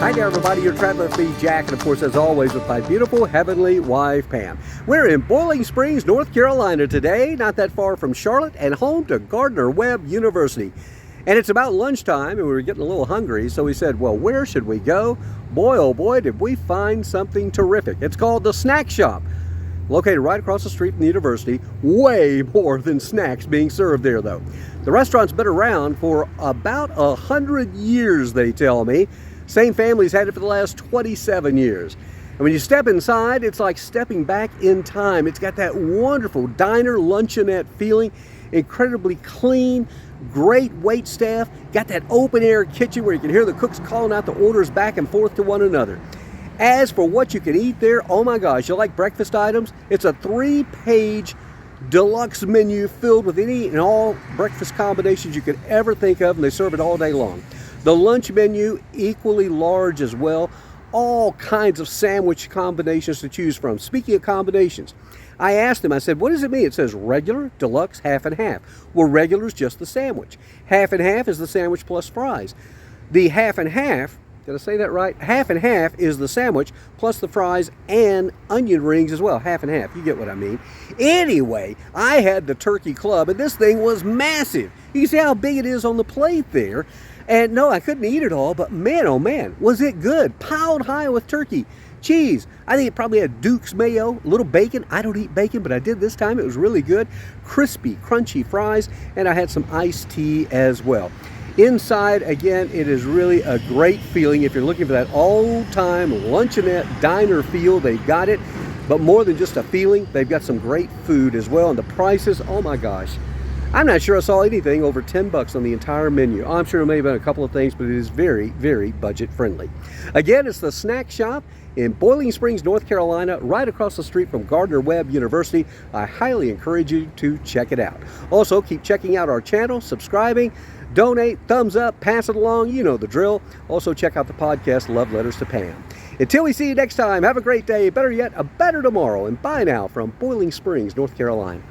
Hi there, everybody. Your traveler feed Jack, and of course, as always, with my beautiful heavenly wife, Pam. We're in Boiling Springs, North Carolina today, not that far from Charlotte, and home to Gardner Webb University. And it's about lunchtime, and we were getting a little hungry, so we said, well, where should we go? Boy, oh boy, did we find something terrific. It's called the Snack Shop, located right across the street from the university. Way more than snacks being served there, though. The restaurant's been around for about 100 years, they tell me. Same family's had it for the last 27 years. And when you step inside, it's like stepping back in time. It's got that wonderful diner luncheonette feeling, incredibly clean, great wait staff, got that open air kitchen where you can hear the cooks calling out the orders back and forth to one another. As for what you can eat there, oh my gosh, you like breakfast items? It's a 3-page deluxe menu filled with any and all breakfast combinations you could ever think of, and they serve it all day long. The lunch menu, equally large as well. All kinds of sandwich combinations to choose from. Speaking of combinations, I asked him, I said, what does it mean? It says regular, deluxe, half and half. Well, regular is just the sandwich. Half and half is the sandwich plus fries. The half and half, did I say that right? Half and half is the sandwich plus the fries and onion rings as well. Half and half, you get what I mean. Anyway, I had the turkey club, and this thing was massive. You can see how big it is on the plate there. And no, I couldn't eat it all, but man, oh man, was it good. Piled high with turkey, cheese. I think it probably had Deluxe Mayo, a little bacon. I don't eat bacon, but I did this time. It was really good. Crispy, crunchy fries, and I had some iced tea as well. Inside, again, it is really a great feeling. If you're looking for that old-time luncheonette diner feel, they've got it. But more than just a feeling, they've got some great food as well. And the prices, oh my gosh. I'm not sure I saw anything over $10 on the entire menu. I'm sure it may have been a couple of things, but it is very, very budget friendly. Again, it's the Snack Shop in Boiling Springs, North Carolina, right across the street from Gardner Webb University. I highly encourage you to check it out. Also, keep checking out our channel, subscribing, donate, thumbs up, pass it along. You know the drill. Also, check out the podcast, Love Letters to Pam. Until we see you next time, have a great day. Better yet, a better tomorrow. And bye now from Boiling Springs, North Carolina.